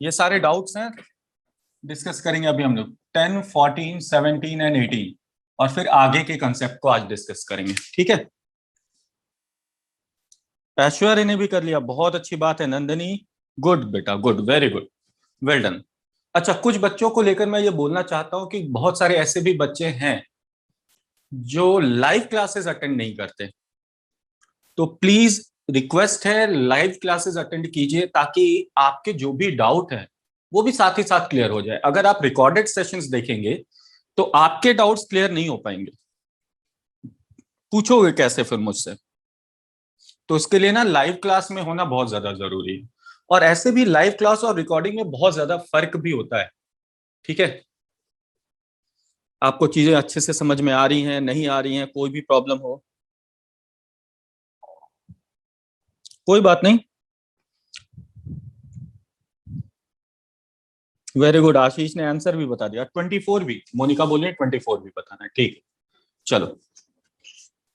ये सारे डाउट्स हैं, डिस्कस करेंगे अभी हम लोग 10, 14, 17 एंड 18, और फिर आगे के कंसेप्ट को आज डिस्कस करेंगे। ठीक है, ऐश्वर्य ने भी कर लिया, बहुत अच्छी बात है। नंदनी, गुड बेटा, good, very good, well done. अच्छा, कुछ बच्चों को लेकर मैं ये बोलना चाहता हूं कि बहुत सारे ऐसे भी बच्चे हैं जो लाइव क्लासेस अटेंड नहीं करते, तो प्लीज रिक्वेस्ट है लाइव क्लासेस अटेंड कीजिए, ताकि आपके जो भी डाउट है वो भी साथ ही साथ क्लियर हो जाए। अगर आप रिकॉर्डेड सेशंस देखेंगे तो आपके डाउट्स क्लियर नहीं हो पाएंगे, पूछोगे कैसे फिर मुझसे? तो उसके लिए ना लाइव क्लास में होना बहुत ज्यादा जरूरी है। और ऐसे भी लाइव क्लास और रिकॉर्डिंग में बहुत ज्यादा फर्क भी होता है। ठीक है, आपको चीजें अच्छे से समझ में आ रही हैं, नहीं आ रही हैं, कोई भी प्रॉब्लम हो, कोई बात नहीं। वेरी गुड, आशीष ने आंसर भी बता दिया। 24 भी, मोनिका बोले 24 भी बताना है। ठीक है, चलो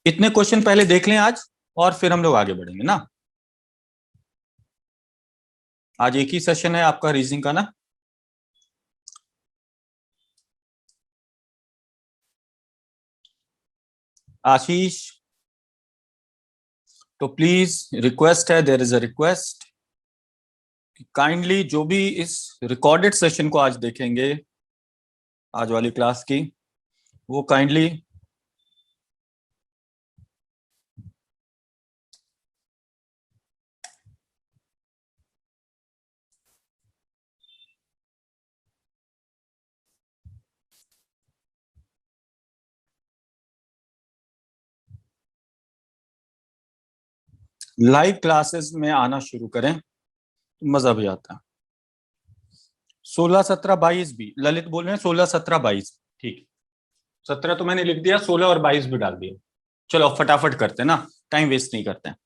इतने क्वेश्चन पहले देख लें आज, और फिर हम लोग आगे बढ़ेंगे ना। आज एक ही सेशन है आपका रीजनिंग का ना। आशीष, तो प्लीज रिक्वेस्ट है, there is a request, kindly जो भी इस रिकॉर्डेड सेशन को आज देखेंगे, आज वाली क्लास की, वो काइंडली लाइव क्लासेस में आना शुरू करें, मजा भी आता है। 16, 17, 22 भी ललित बोल रहे हैं, 16, 17, 22। ठीक, 17 तो मैंने लिख दिया, 16 और 22 भी डाल दिया। चलो फटाफट करते हैं ना, टाइम वेस्ट नहीं करते हैं।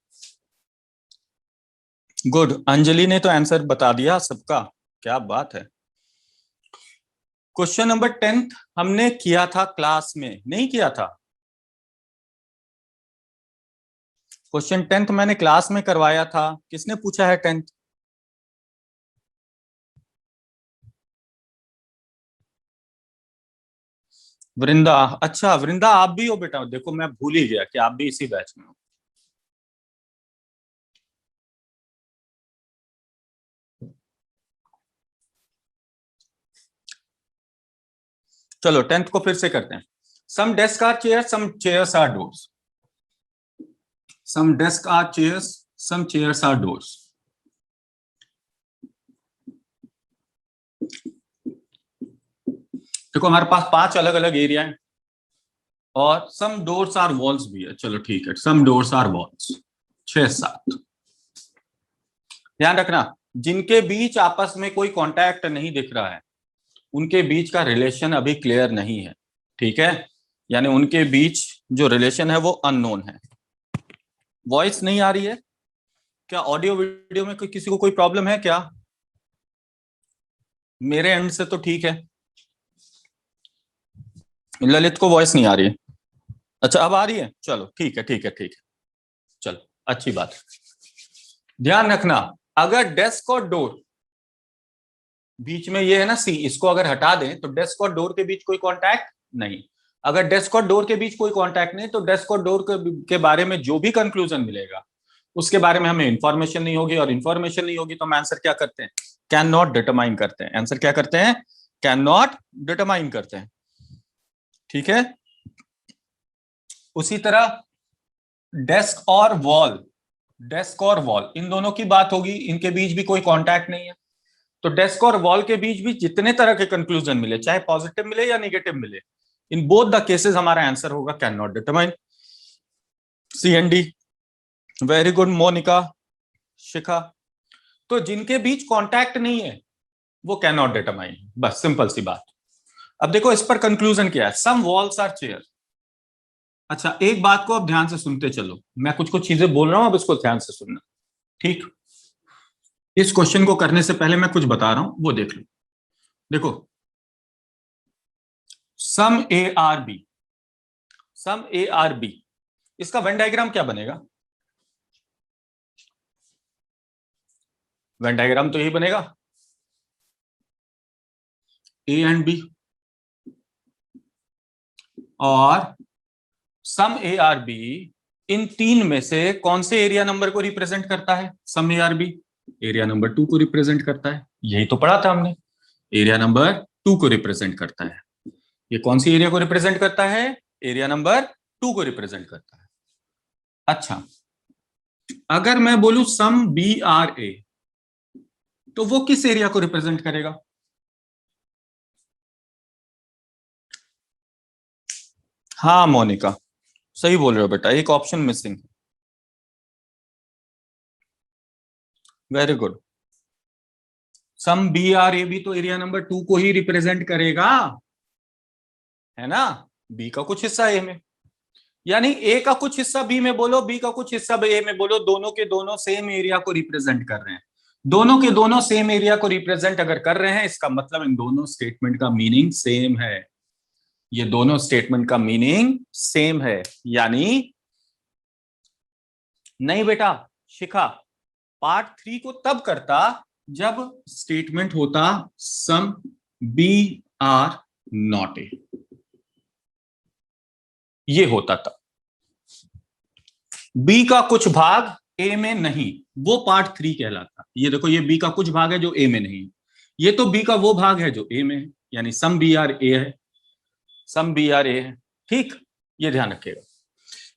गुड, अंजलि ने तो आंसर बता दिया सबका, क्या बात है। क्वेश्चन नंबर 10 हमने किया था क्लास में, नहीं किया था? क्वेश्चन 10 मैंने क्लास में करवाया था, किसने पूछा है 10th? वृंदा, अच्छा वृंदा आप भी हो बेटा, देखो मैं भूल ही गया कि आप भी इसी बैच में हो। चलो 10th को फिर से करते हैं। Some desk are chair, some chairs are doors. Some desk are chairs, some chairs are doors. देखो हमारे पास 5 अलग अलग एरिया है, और सम डोर्स आर वॉल्स भी है। चलो ठीक है, सम डोर्स आर वॉल्स, 6, 7। ध्यान रखना, जिनके बीच आपस में कोई कांटेक्ट नहीं दिख रहा है, उनके बीच का रिलेशन अभी क्लियर नहीं है। ठीक है, यानी उनके बीच जो रिलेशन है वो अननोन है। वॉइस नहीं आ रही है क्या? ऑडियो वीडियो में किसी को कोई प्रॉब्लम है क्या? मेरे एंड से तो ठीक है। ललित को वॉइस नहीं आ रही है? अच्छा अब आ रही है, चलो ठीक है, ठीक है, ठीक है, चलो अच्छी बात है। ध्यान रखना, अगर डेस्क और डोर बीच में ये है ना सी, इसको अगर हटा दें तो डेस्क और डोर के बीच कोई कांटेक्ट नहीं। अगर डेस्क और डोर के बीच कोई कांटेक्ट नहीं, तो डेस्क और डोर के बारे में जो भी कंक्लूजन मिलेगा उसके बारे में हमें इंफॉर्मेशन नहीं होगी, और इंफॉर्मेशन नहीं होगी तो हम आंसर क्या करते हैं? कैन नॉट डिटरमाइन करते हैं। आंसर क्या करते हैं? कैन नॉट डिटरमाइन करते हैं। ठीक है, उसी तरह डेस्क और वॉल, डेस्क और वॉल इन दोनों की बात होगी, इनके बीच भी कोई कांटेक्ट नहीं है। तो डेस्क और वॉल के बीच भी जितने तरह के कंक्लूजन मिले, चाहे पॉजिटिव मिले या निगेटिव मिले, इन बोथ द केसेस हमारा आंसर होगा can not determine. C and D, very good Monika, Shikha. तो जिनके बीच कांटेक्ट नहीं है वो कैन नॉट डिटरमाइन, बस सिंपल सी बात। अब देखो इस पर कंक्लूजन क्या है, सम वॉल्स आर चेयर। अच्छा एक बात को अब ध्यान से सुनते चलो, मैं कुछ कुछ चीजें बोल रहा हूं, अब इसको ध्यान से सुनना। ठीक, इस क्वेश्चन को करने से पहले मैं कुछ बता रहा हूं, वो देख लो। देखो, some A are B, some A are B, इसका वेन डायग्राम क्या बनेगा? वेन डायग्राम तो यही बनेगा। ए एंड बी, और सम ए आर बी इन तीन में से कौन से एरिया नंबर को रिप्रेजेंट करता है? Some A are B area number 2 को रिप्रेजेंट करता है। यही तो पढ़ा था हमने, एरिया नंबर 2 को रिप्रेजेंट करता है। ये कौन सी एरिया को रिप्रेजेंट करता है? एरिया नंबर 2 को रिप्रेजेंट करता है। अच्छा, अगर मैं बोलूं सम बी आर ए, तो वो किस एरिया को रिप्रेजेंट करेगा? हाँ मोनिका, सही बोल रहे हो बेटा, एक option missing. Very good. Some B are A भी तो एरिया नंबर 2 को ही रिप्रेजेंट करेगा, है ना? बी का कुछ हिस्सा ए में, यानी ए का कुछ हिस्सा बी में बोलो, बी का कुछ हिस्सा ए में बोलो, दोनों के दोनों सेम एरिया को रिप्रेजेंट कर रहे हैं। दोनों के दोनों सेम एरिया को रिप्रेजेंट अगर कर रहे हैं, इसका मतलब इन दोनों स्टेटमेंट का मीनिंग सेम है। ये दोनों स्टेटमेंट का मीनिंग सेम है, यानी नहीं बेटा शिखा, पार्ट 3 को तब करता जब स्टेटमेंट होता some B are not A, ये होता था। बी का कुछ भाग ए में नहीं, वो पार्ट 3 कहलाता। ये देखो, ये बी का कुछ भाग है जो ए में नहीं, ये तो बी का वो भाग है जो ए में है, यानी सम बी आर ए है, सम बी आर ए है। ठीक, ये ध्यान रखिएगा।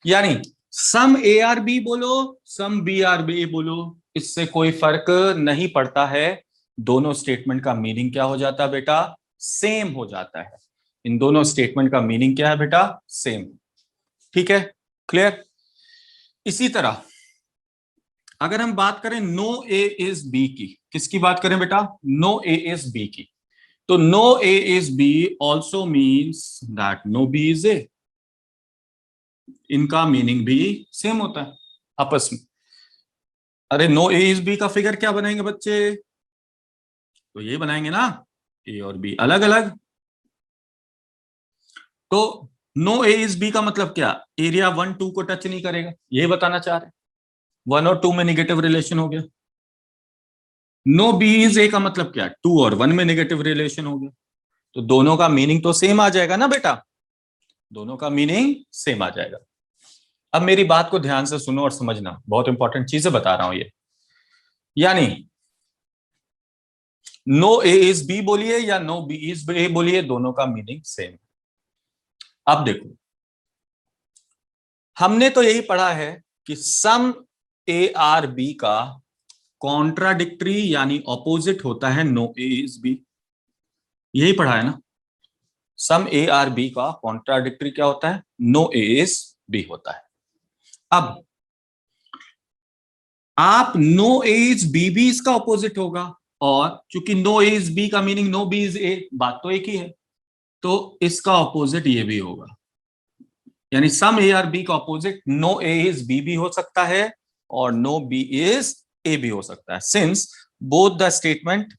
यानी सम ए आर बी बोलो, सम बी आर बी बोलो, इससे कोई फर्क नहीं पड़ता है। दोनों स्टेटमेंट का मीनिंग क्या हो जाता है बेटा? सेम हो जाता है। इन दोनों स्टेटमेंट का मीनिंग क्या है बेटा? सेम। ठीक है, क्लियर? इसी तरह अगर हम बात करें नो ए इज बी की, किसकी बात करें बेटा? नो ए इज बी की, तो no A is B also means that no B is A. इनका मीनिंग भी सेम होता है आपस में। अरे नो ए इज बी का फिगर क्या बनाएंगे बच्चे? तो ये बनाएंगे ना, ए और बी अलग अलग। तो नो ए इज बी का मतलब क्या? एरिया 1 2 को टच नहीं करेगा, ये बताना चाह रहे हैं। 1 और 2 में निगेटिव रिलेशन हो गया। नो बी इज ए का मतलब क्या? 2 और 1 में निगेटिव रिलेशन हो गया। तो दोनों का मीनिंग तो सेम आ जाएगा ना बेटा, दोनों का मीनिंग सेम आ जाएगा। अब मेरी बात को ध्यान से सुनो और समझना, बहुत इंपॉर्टेंट चीजें बता रहा हूं ये। यानी नो ए इज बी बोलिए या नो बी इज ए बोलिए, दोनों का मीनिंग सेम। अब देखो, हमने तो यही पढ़ा है कि सम ए आर बी का कॉन्ट्राडिक्टरी यानी ऑपोजिट होता है नो ए इज बी, यही पढ़ा है ना? सम ए आर बी का कॉन्ट्राडिक्टरी क्या होता है? नो ए इज बी होता है। अब आप नो ए इज बी भी इसका ऑपोजिट होगा, और चूंकि नो ए इज बी का meaning no B is A, बात तो एक ही है, तो इसका ऑपोजिट ये भी होगा। यानी सम ए आर बी का opposite no A is B भी हो सकता है और नो बी इज ए भी हो सकता है। Since both the statement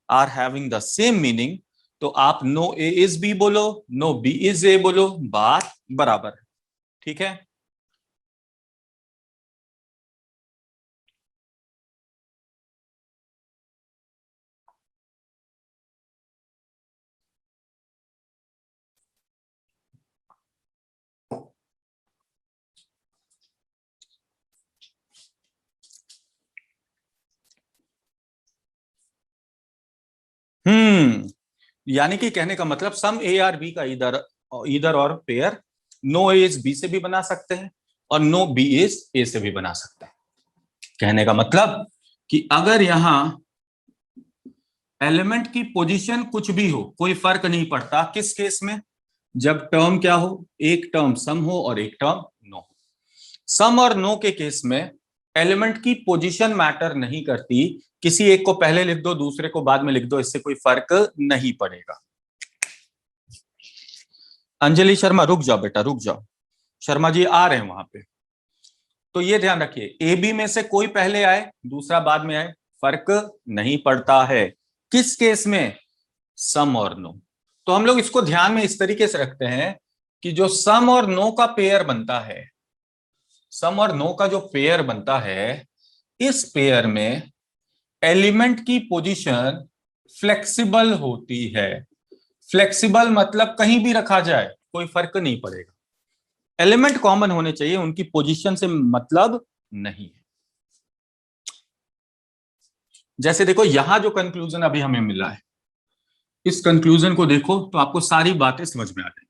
are having the same meaning, तो आप नो ए इज बी बोलो, नो बी इज ए बोलो, बात बराबर है। ठीक है? यानी कि कहने का मतलब सम ए आर बी का इधर इधर और pair no A is B से भी बना सकते हैं और नो बी इज ए से भी बना सकते हैं। कहने का मतलब कि अगर यहां एलिमेंट की पोजीशन कुछ भी हो, कोई फर्क नहीं पड़ता। किस केस में? जब टर्म क्या हो? एक टर्म सम हो और एक टर्म नो हो। सम और नो के केस में एलिमेंट की पोजीशन मैटर नहीं करती, किसी एक को पहले लिख दो दूसरे को बाद में लिख दो, इससे कोई फर्क नहीं पड़ेगा। अंजलि शर्मा रुक जाओ बेटा, रुक जाओ, शर्मा जी आ रहे हैं वहां पे। तो ये ध्यान रखिए, ए बी में से कोई पहले आए दूसरा बाद में आए, फर्क नहीं पड़ता है। किस केस में? सम और नो। तो हम लोग इसको ध्यान में इस तरीके से रखते हैं कि जो सम और नो का पेयर बनता है, सम और नो का जो पेयर बनता है, इस पेयर में एलिमेंट की पोजीशन फ्लेक्सिबल होती है। फ्लेक्सिबल मतलब कहीं भी रखा जाए कोई फर्क नहीं पड़ेगा, एलिमेंट कॉमन होने चाहिए, उनकी पोजीशन से मतलब नहीं है। जैसे देखो यहां जो कंक्लूजन अभी हमें मिला है, इस कंक्लूजन को देखो तो आपको सारी बातें समझ में आ जाएंगी।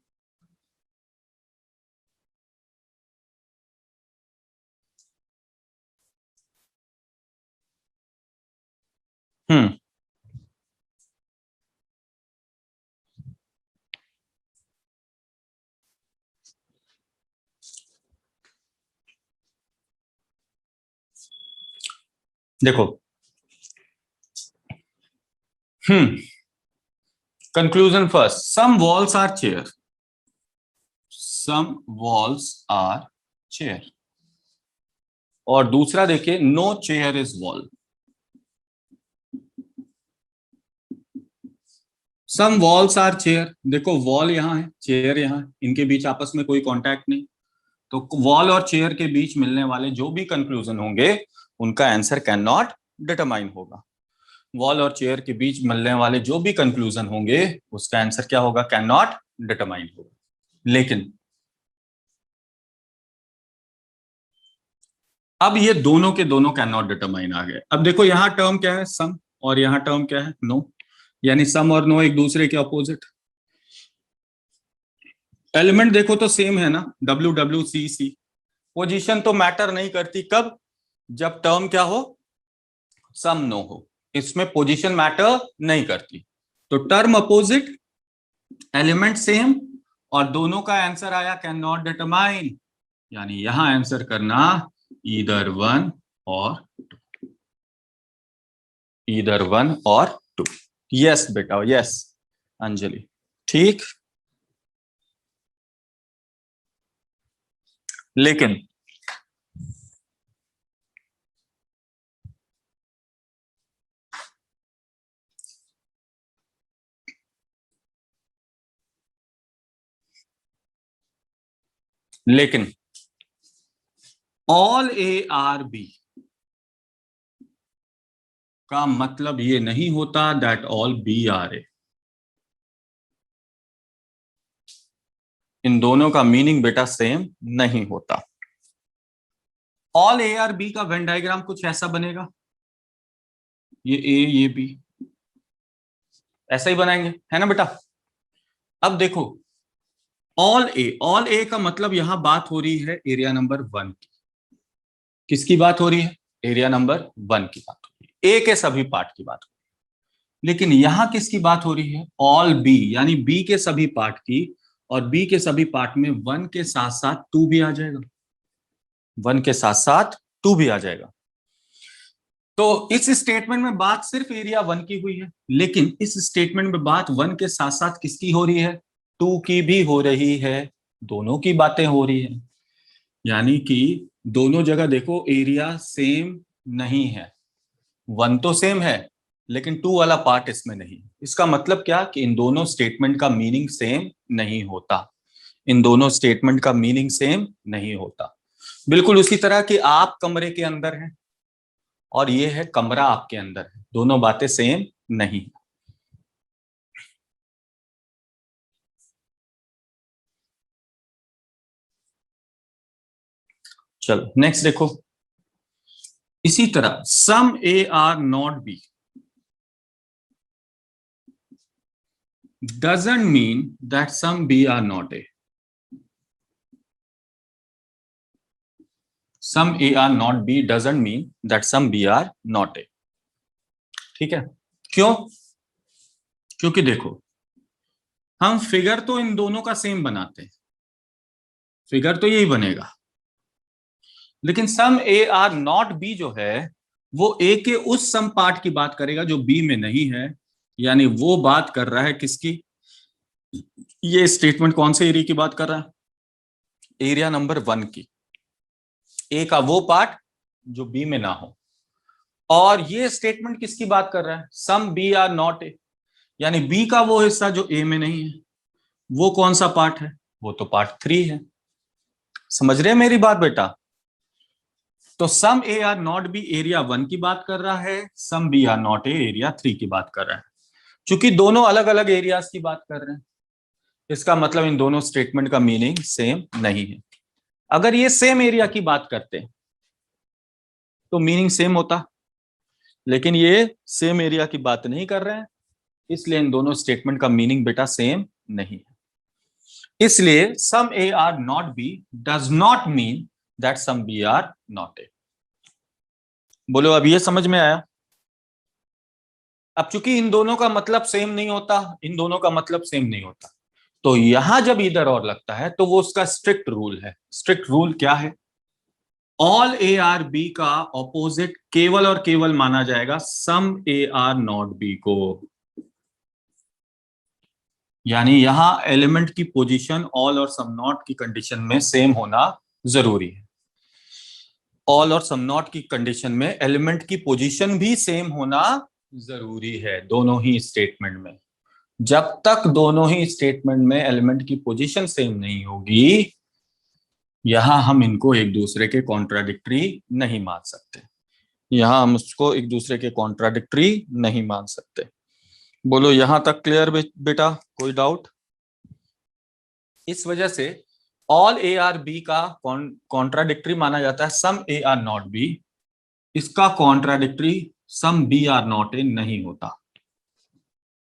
हम्म देखो, हम्म conclusion first, some walls are chair, some walls are chair. और दूसरा देखिए, no chair is wall. Some walls are chair, देखो वॉल यहां है, चेयर यहां है, इनके बीच आपस में कोई कांटेक्ट नहीं, तो वॉल और चेयर के बीच मिलने वाले जो भी कंक्लूजन होंगे उनका आंसर कैन नॉट डिटरमाइन होगा। वॉल और चेयर के बीच मिलने वाले जो भी कंक्लूजन होंगे उसका आंसर क्या होगा, कैन नॉट डिटरमाइन होगा। लेकिन अब ये दोनों के दोनों कैन नॉट डिटरमाइन आ गए। अब देखो यहाँ टर्म क्या है, सम, और यहाँ टर्म क्या है, नो, यानी सम और नो एक दूसरे के अपोजिट। एलिमेंट देखो तो सेम है ना, डब्ल्यू डब्ल्यू सी सी। पोजीशन तो मैटर नहीं करती, कब, जब टर्म क्या हो, सम नो हो, इसमें पोजीशन मैटर नहीं करती। तो टर्म अपोजिट, एलिमेंट सेम, और दोनों का आंसर आया कैन नॉट डिटरमाइन, यानी यहां आंसर करना ईदर वन और ईदर वन और टू। यस बेटा, यस अंजलि, ठीक। लेकिन लेकिन ऑल ए आर बी का मतलब ये नहीं होता दैट ऑल बी आर ए। इन दोनों का मीनिंग बेटा सेम नहीं होता। ऑल ए आर बी का वेन डायग्राम कुछ ऐसा बनेगा, ये ए ये बी, ऐसा ही बनाएंगे, है ना बेटा। अब देखो, ऑल ए का मतलब यहां बात हो रही है एरिया नंबर 1 की। किसकी बात हो रही है, एरिया नंबर 1 की बात हो रही है, ए के सभी पार्ट की बात हो रही है। लेकिन यहां किसकी बात हो रही है, ऑल बी, यानी बी के सभी पार्ट की। और बी के सभी पार्ट में 1 के साथ साथ 2 भी आ जाएगा, 1 के साथ साथ 2 भी आ जाएगा। तो इस स्टेटमेंट में बात सिर्फ एरिया 1 की हुई है, लेकिन इस स्टेटमेंट में बात 1 के साथ साथ किसकी हो रही है, 2 की भी हो रही है, दोनों की बातें हो रही है। यानी कि दोनों जगह देखो एरिया सेम नहीं है, 1 तो सेम है लेकिन 2 वाला पार्ट इसमें नहीं। इसका मतलब क्या कि इन दोनों स्टेटमेंट का मीनिंग सेम नहीं होता, इन दोनों स्टेटमेंट का मीनिंग सेम नहीं होता। बिल्कुल उसी तरह कि आप कमरे के अंदर हैं और ये है कमरा आपके अंदर है, दोनों बातें सेम नहीं। चलो नेक्स्ट देखो, इसी तरह some A are not B doesn't mean that some B are not A. Some A are not B doesn't mean that some B are not A. ठीक है, क्यों, क्योंकि देखो हम फिगर तो इन दोनों का सेम बनाते हैं, फिगर तो यही बनेगा, लेकिन सम ए आर नॉट बी जो है वो ए के उस सम पार्ट की बात करेगा जो बी में नहीं है। यानी वो बात कर रहा है किसकी, ये स्टेटमेंट कौन से एरिया की बात कर रहा है, एरिया नंबर 1 की, ए का वो पार्ट जो बी में ना हो। और ये स्टेटमेंट किसकी बात कर रहा है, some B are not A, यानी बी का वो हिस्सा जो ए में नहीं है, वो कौन सा पार्ट है, वो तो पार्ट 3 है। समझ रहे हैं मेरी बात बेटा। तो some A are not B area 1 की बात कर रहा है, some B are not A area 3 की बात कर रहा है। चूंकि दोनों अलग अलग एरियाज की बात कर रहे हैं, इसका मतलब इन दोनों स्टेटमेंट का मीनिंग सेम नहीं है। अगर ये सेम एरिया की बात करते तो मीनिंग सेम होता, लेकिन ये सेम एरिया की बात नहीं कर रहे हैं, इसलिए इन दोनों स्टेटमेंट का मीनिंग बेटा सेम नहीं है। इसलिए some A are not B does not mean that some B are not A. बोलो अब ये समझ में आया? अब चूंकि इन दोनों का मतलब सेम नहीं होता, इन दोनों का मतलब सेम नहीं होता, तो यहां जब इधर और लगता है तो वो उसका स्ट्रिक्ट रूल है। स्ट्रिक्ट रूल क्या है? ऑल ए आर बी का ऑपोजिट केवल और केवल माना जाएगा सम ए आर नॉट बी को। यानी यहां एलिमेंट की पोजीशन ऑल और सम नॉट की कंडीशन में सेम होना जरूरी है। ऑल और सम नॉट की कंडीशन में एलिमेंट की पोजीशन भी सेम होना जरूरी है, दोनों ही स्टेटमेंट में। जब तक दोनों ही स्टेटमेंट में एलिमेंट की पोजीशन सेम नहीं होगी, यहां हम इनको एक दूसरे के कॉन्ट्राडिक्टरी नहीं मान सकते। यहां हम उसको एक दूसरे के कॉन्ट्राडिक्टरी नहीं मान सकते। बोलो यहां तक क्लियर बेटा? कोई डाउट? इस वजह से ऑल ए आर बी का कॉन्ट्राडिक्टरी माना जाता है some A are not B. इसका contradictory some B are not A नहीं होता।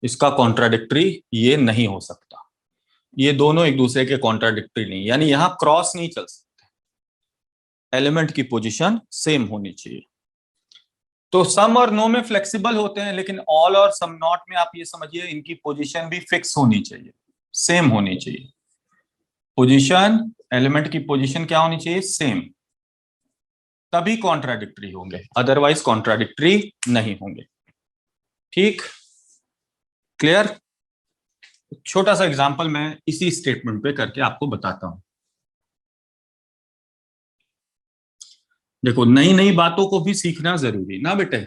इसका कॉन्ट्राडिक्टरी ये नहीं हो सकता। ये दोनों एक दूसरे के कॉन्ट्राडिक्टरी नहीं, यानी यहां क्रॉस नहीं चल सकते। एलिमेंट की पोजीशन सेम होनी चाहिए। तो सम और नो में फ्लेक्सिबल होते हैं, लेकिन ऑल और सम नॉट में आप ये समझिए इनकी पोजीशन भी फिक्स होनी चाहिए, सेम होनी चाहिए। पोजीशन, एलिमेंट की पोजीशन क्या होनी चाहिए? सेम। तभी कॉन्ट्राडिक्टरी होंगे, अदरवाइज कॉन्ट्राडिक्टरी नहीं होंगे। ठीक, क्लियर? छोटा सा एग्जांपल मैं इसी स्टेटमेंट पे करके आपको बताता हूं। देखो, नई नई बातों को भी सीखना जरूरी ना बेटे।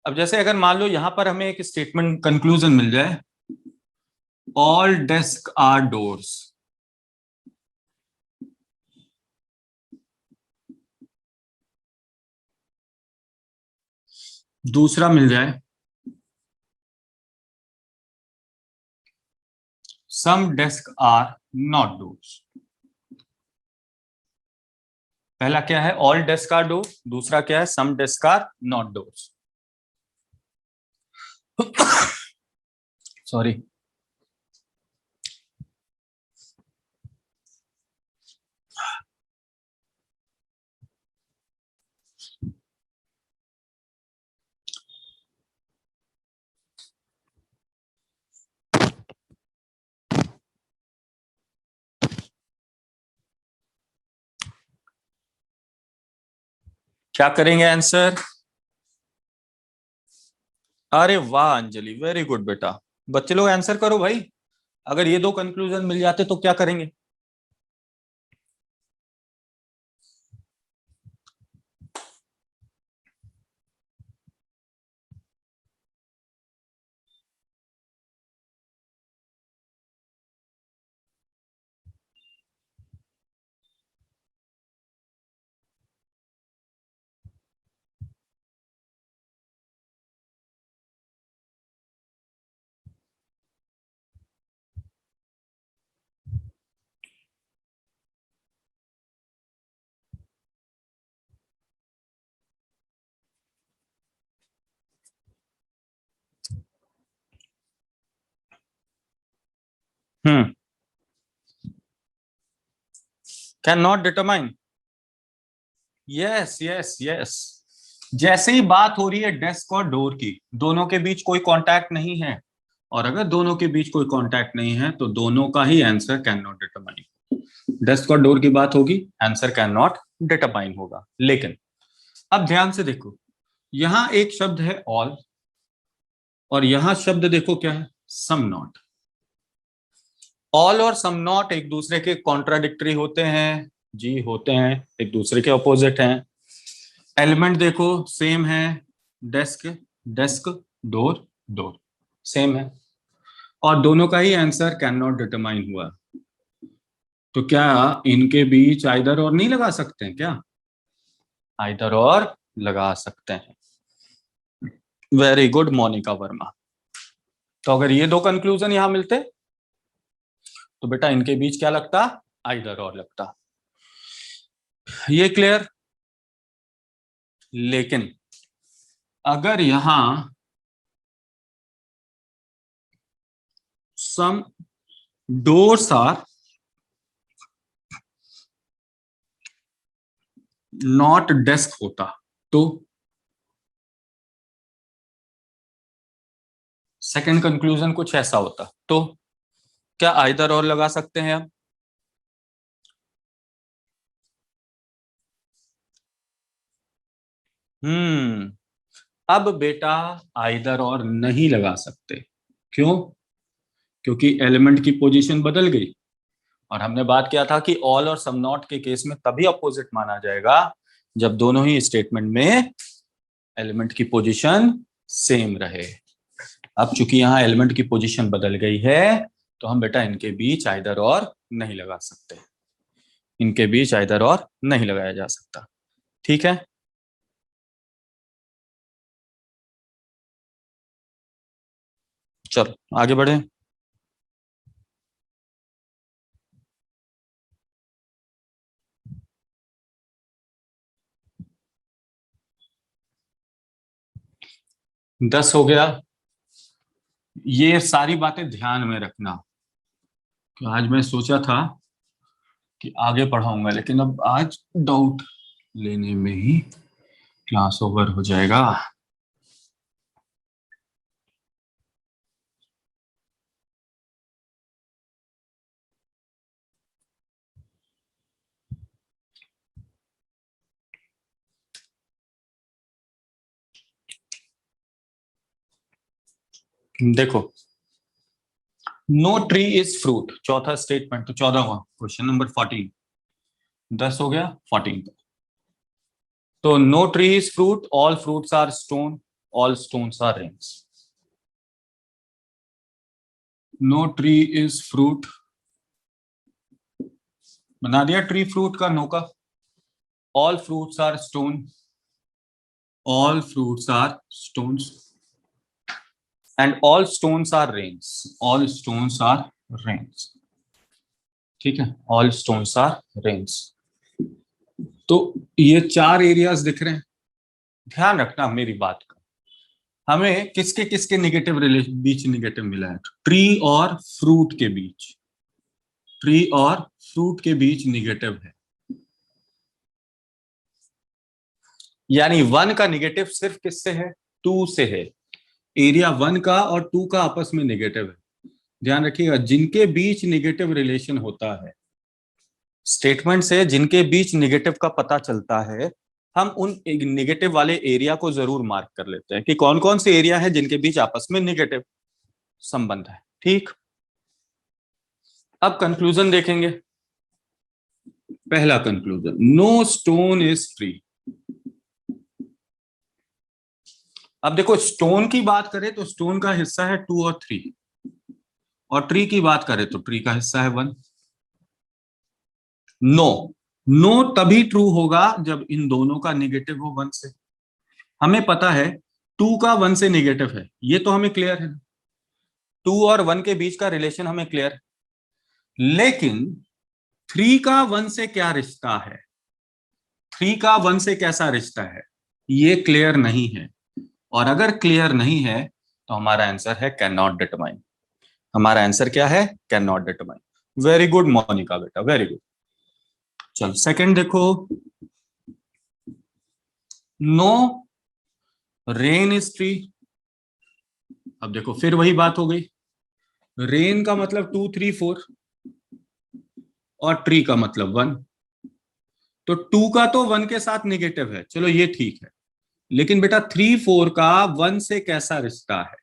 अब जैसे अगर मान लो यहां पर हमें एक स्टेटमेंट कंक्लूजन मिल जाए, ऑल डेस्क आर डोर्स। दूसरा मिल जाए, some desk are not doors. पहला क्या है? All desk are door. दूसरा क्या है? Some desk are not doors. Sorry. क्या करेंगे आंसर? अरे वाह अंजलि, वेरी गुड बेटा। बच्चे लोग आंसर करो भाई। अगर ये दो कंक्लूजन मिल जाते तो क्या करेंगे? हम्म। Can not determine. Yes yes yes. जैसे ही बात हो रही है डेस्क और डोर की, दोनों के बीच कोई कांटेक्ट नहीं है, और अगर दोनों के बीच कोई कांटेक्ट नहीं है तो दोनों का ही answer can not determine. Desk और डोर की बात होगी, आंसर कैन नॉट डिटरमाइन होगा। लेकिन अब ध्यान से देखो, यहां एक शब्द है ऑल, और यहां शब्द देखो क्या है? Some not. ऑल और सम नॉट एक दूसरे के कॉन्ट्राडिक्टरी होते हैं जी, होते हैं, एक दूसरे के ऑपोजिट हैं। एलिमेंट देखो सेम है, desk desk, door door, same है, और दोनों का ही आंसर कैन नॉट डिटरमाइन हुआ। तो क्या इनके बीच आइदर और नहीं लगा सकते हैं क्या? आइदर और लगा सकते हैं। Very good Monika Verma. तो अगर ये दो कंक्लूजन यहां मिलते तो बेटा इनके बीच क्या लगता, आइदर और लगता। ये क्लियर। लेकिन अगर यहां सम डोर्स आर नॉट डेस्क होता तो सेकंड कंक्लूजन कुछ ऐसा होता, तो क्या आइदर और लगा सकते हैं हम? अब बेटा आइदर और नहीं लगा सकते। क्यों? क्योंकि एलिमेंट की पोजीशन बदल गई, और हमने बात किया था कि ऑल और सम नॉट के केस में तभी अपोजिट माना जाएगा जब दोनों ही स्टेटमेंट में एलिमेंट की पोजीशन सेम रहे। अब चूंकि यहाँ एलिमेंट की पोजीशन बदल गई है तो हम बेटा इनके बीच आइदर और नहीं लगा सकते, इनके बीच आइदर और नहीं लगाया जा सकता। ठीक है, चलो आगे बढ़े। दस हो गया। ये सारी बातें ध्यान में रखना कि आज मैं सोचा था कि आगे पढ़ाऊंगा, लेकिन अब आज डाउट लेने में ही क्लास ओवर हो जाएगा। देखो, नो ट्री इज फ्रूट, चौथा स्टेटमेंट, तो 14वां क्वेश्चन नंबर 14। 10 हो गया, 14। तो no tree is fruit, all fruits are stone, all stones are rings. No tree is fruit, बना दिया ट्री फ्रूट का, नो का। All fruits are stone, all fruits are stones, and all stones are rings, all stones are rings. ठीक है, all stones are rings. तो ये चार areas दिख रहे हैं। ध्यान रखना मेरी बात का, हमें किसके किसके निगेटिव रिलेशन बीच निगेटिव मिला है? ट्री और फ्रूट के बीच, ट्री और फ्रूट के बीच निगेटिव है। यानी वन का निगेटिव सिर्फ किससे है? टू से है। एरिया वन का और टू का आपस में निगेटिव है। ध्यान रखिएगा, जिनके बीच निगेटिव रिलेशन होता है, स्टेटमेंट से जिनके बीच निगेटिव का पता चलता है, हम उन निगेटिव वाले एरिया को जरूर मार्क कर लेते हैं कि कौन कौन से एरिया है जिनके बीच आपस में निगेटिव संबंध है। ठीक, अब कंक्लूजन देखेंगे। पहला conclusion, no stone is free. अब देखो, स्टोन की बात करें तो स्टोन का हिस्सा है 2 और 3, और ट्री की बात करें तो ट्री का हिस्सा है 1। नो, नो तभी ट्रू होगा जब इन दोनों का निगेटिव हो 1 से। हमें पता है 2 का 1 से निगेटिव है, ये तो हमें क्लियर है। 2 और 1 के बीच का रिलेशन हमें क्लियर है, लेकिन 3 का 1 से क्या रिश्ता है, 3 का 1 से कैसा रिश्ता है, ये क्लियर नहीं है। और अगर क्लियर नहीं है तो हमारा आंसर है कैन नॉट डिटरमाइन। हमारा आंसर क्या है? Can not determine. Very good Monika बेटा, वेरी गुड। चल सेकंड देखो, नो रेन इज ट्री। अब देखो फिर वही बात हो गई, रेन का मतलब 2 3 4 और ट्री का मतलब 1। तो 2 का तो 1 के साथ निगेटिव है, चलो ये ठीक है, लेकिन बेटा 3 4 का 1 से कैसा रिश्ता है?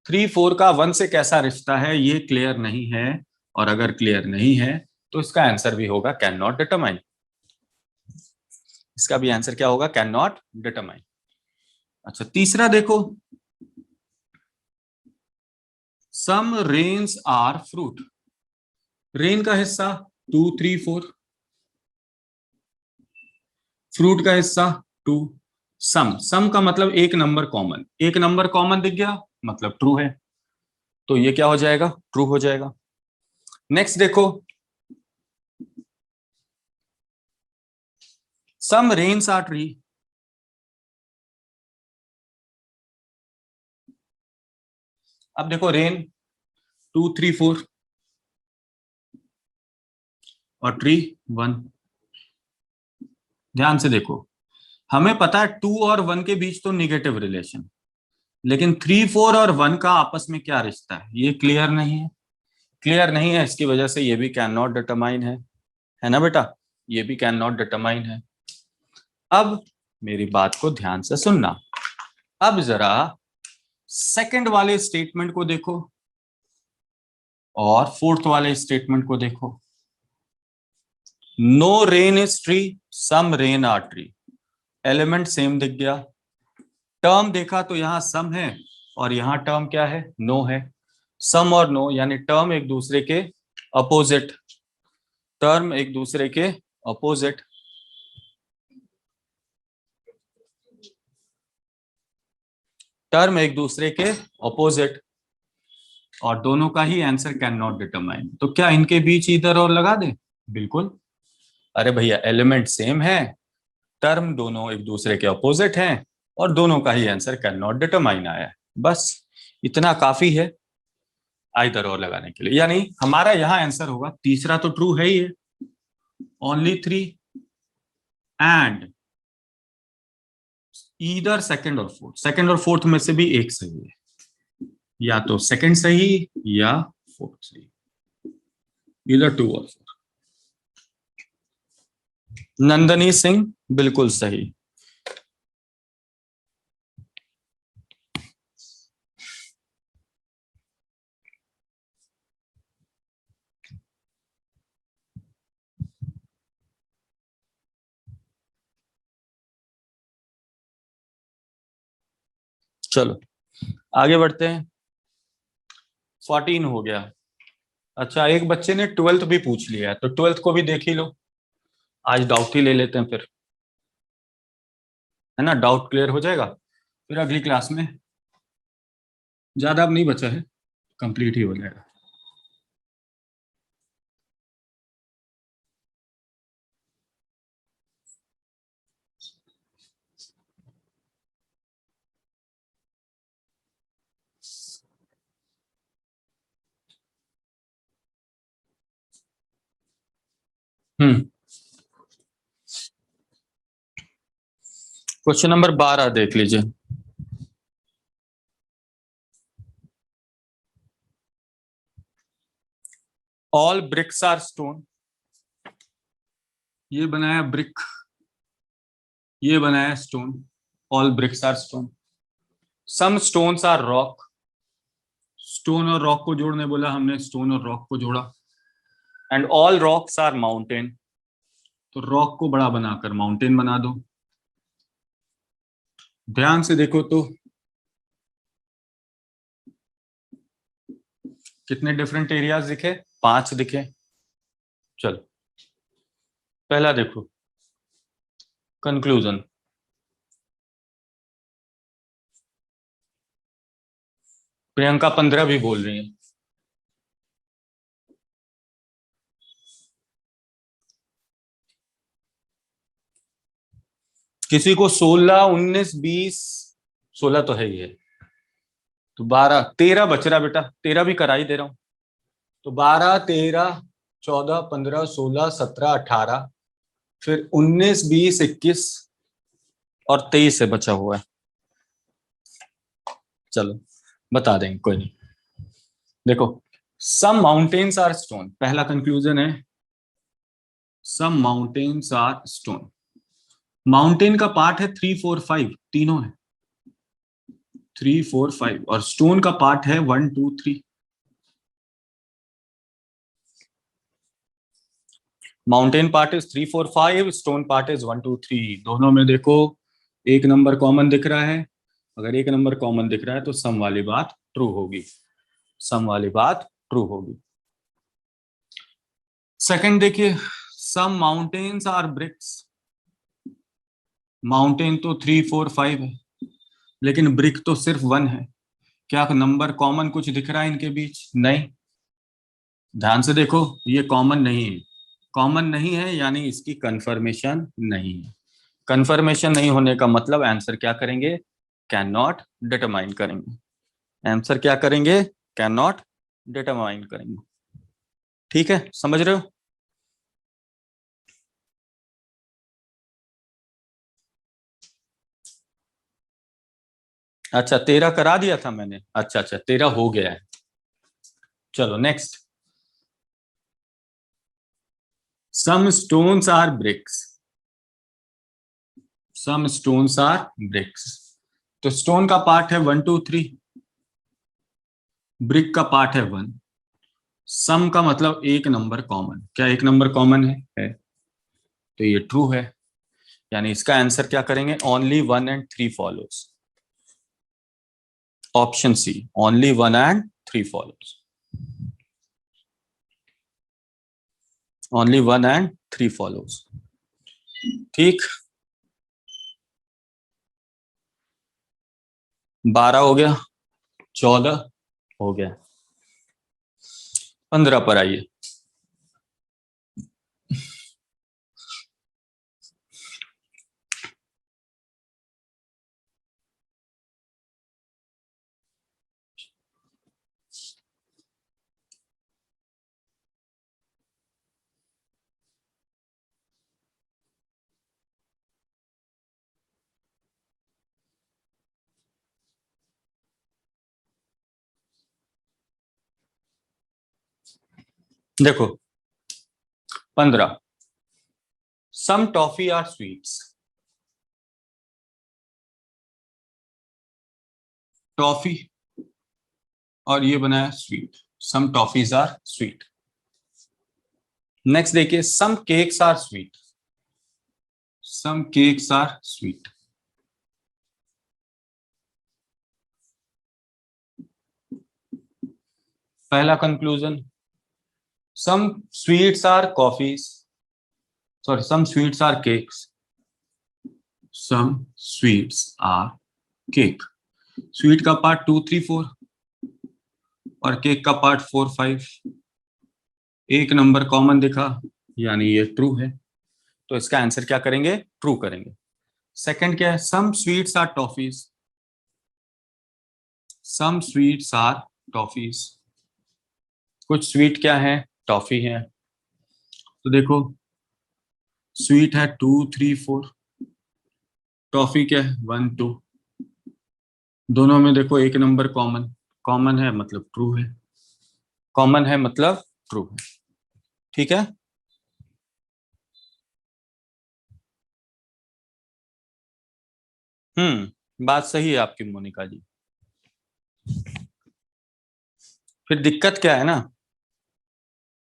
3 4 का 1 से कैसा रिश्ता है, ये क्लियर नहीं है। और अगर क्लियर नहीं है तो इसका आंसर भी होगा कैन नॉट डिटरमाइन। इसका भी आंसर क्या होगा? Can not determine. अच्छा तीसरा देखो, some rains are fruit. Rain का हिस्सा 2 3 4, फ्रूट का हिस्सा 2, सम का मतलब एक नंबर कॉमन, एक नंबर कॉमन दिख गया मतलब ट्रू है, तो ये क्या हो जाएगा, ट्रू हो जाएगा। नेक्स्ट देखो, सम रेन्स आर ट्री। अब देखो रेन 2 3 4 और ट्री 1। ध्यान से देखो, हमें पता है 2 और 1 के बीच तो निगेटिव रिलेशन, लेकिन 3 4 और 1 का आपस में क्या रिश्ता है ये क्लियर नहीं है। क्लियर नहीं है, इसकी वजह से ये भी कैन नॉट डिटरमाइन है ना बेटा, ये भी कैन नॉट डिटरमाइन है। अब मेरी बात को ध्यान से सुनना, अब जरा सेकंड वाले स्टेटमेंट को देखो और फोर्थ वाले स्टेटमेंट को देखो। No rain is tree, some rain are tree, element same दिख गया। टर्म देखा तो यहां सम है और यहां टर्म क्या है, नो है। सम और नो यानी टर्म एक दूसरे के अपोजिट, टर्म एक दूसरे के अपोजिट। टर्म एक दूसरे के अपोजिट और दोनों का ही आंसर कैन नॉट डिटरमाइन, तो क्या इनके बीच इधर और लगा दे, बिल्कुल। अरे भैया एलिमेंट सेम है, टर्म दोनों एक दूसरे के अपोजिट हैं और दोनों का ही आंसर कैन नॉट डिटरमाइन आया है, बस इतना काफी है आइदर और लगाने के लिए। यानी हमारा यहाँ आंसर होगा तीसरा तो ट्रू है ही है, ओनली 3 एंड ईदर सेकंड और फोर्थ, सेकंड और फोर्थ में से भी एक सही है, या तो सेकंड सही या फोर्थ सही, ईदर 2 और 4। नंदनी सिंह बिल्कुल सही। चलो आगे बढ़ते हैं, 14 हो गया। अच्छा एक बच्चे ने 12th भी पूछ लिया है, तो 12th को भी देख ही लो, आज डाउट ही ले लेते हैं फिर, है ना, डाउट क्लियर हो जाएगा, फिर अगली क्लास में ज्यादा अब नहीं बचा है, कंप्लीट ही हो जाएगा। हम्म, क्वेश्चन नंबर 12 देख लीजिए। ऑल ब्रिक्स आर स्टोन, ये बनाया ब्रिक, ये बनाया stone, all bricks are stone. Some stones are rock, stone और रॉक को जोड़ने बोला हमने, स्टोन और रॉक को जोड़ा। And all rocks are mountain, तो रॉक को बड़ा बनाकर माउंटेन बना दो। ध्यान से देखो तो कितने डिफरेंट एरियाज दिखे, 5 दिखे। चलो पहला देखो कंक्लूजन, प्रियंका 15 भी बोल रही है। किसी को 16 19 20, 16 तो है ही है, तो 12 13 बच रहा बेटा, 13 भी करा ही दे रहा हूं, तो 12 13 14 15 16 17 18, फिर 19 20 21 और 23 से बचा हुआ है। चलो बता देंगे कोई नहीं। देखो सम माउंटेन्स आर स्टोन, पहला कंक्लूजन है सम माउंटेन्स आर स्टोन। माउंटेन का पार्ट है 3 4 5, तीनों है 3 4 5, और स्टोन का पार्ट है 1 2 3। Mountain part is 3 4 5, stone part is 1 2 3। दोनों में देखो एक नंबर कॉमन दिख रहा है, अगर एक नंबर कॉमन दिख रहा है तो सम वाली बात ट्रू होगी, सम वाली बात ट्रू होगी। सेकंड देखिए, सम माउंटेन्स आर ब्रिक्स, माउंटेन तो 3 4 5 है, लेकिन ब्रिक तो सिर्फ 1 है। क्या नंबर कॉमन कुछ दिख रहा है इनके बीच? नहीं। ध्यान से देखो, ये कॉमन नहीं है। कॉमन नहीं है यानी इसकी कंफर्मेशन नहीं है। कंफर्मेशन नहीं होने का मतलब आंसर क्या करेंगे? कैन नॉट डिटरमाइन करेंगे। आंसर क्या करेंगे? कैन नॉट डिटरमाइन करेंगे। ठीक है, समझ रहे हो? अच्छा, 13 करा दिया था मैंने। अच्छा अच्छा, 13 हो गया है। चलो next. Some stones are bricks. Some stones are bricks. तो स्टोन का पार्ट है 1 2 3, ब्रिक का पार्ट है 1। सम का मतलब एक नंबर कॉमन। क्या एक नंबर कॉमन है? तो ये ट्रू है, यानी इसका आंसर क्या करेंगे? Only 1 and 3 follows. Option C, only 1 and 3 follows. Only 1 and 3 follows. ठीक। 12 हो गया, 14 हो गया, 15 पर आइए। देखो 15, some toffee are sweets. Toffee और ये बनाया sweet. Some toffees are sweet. Next देखिए, some cakes are sweet. Some cakes are sweet. पहला conclusion, some sweets are coffees, sorry some sweets are cakes. Some sweets are cake. Sweet का part 2 3 4 और cake का part 4 5। एक number common दिखा, यानी ये true है। तो इसका आंसर क्या करेंगे? ट्रू करेंगे। सेकंड क्या है? Some sweets are toffees. Some sweets are toffees. कुछ स्वीट क्या है? टॉफी है। तो देखो, स्वीट है 2 3 4, टॉफी क्या है 1 2। दोनों में देखो एक नंबर कॉमन। कॉमन है मतलब ट्रू है। कॉमन है मतलब ट्रू है। ठीक है। बात सही है आपकी मोनिका जी। फिर दिक्कत क्या है ना,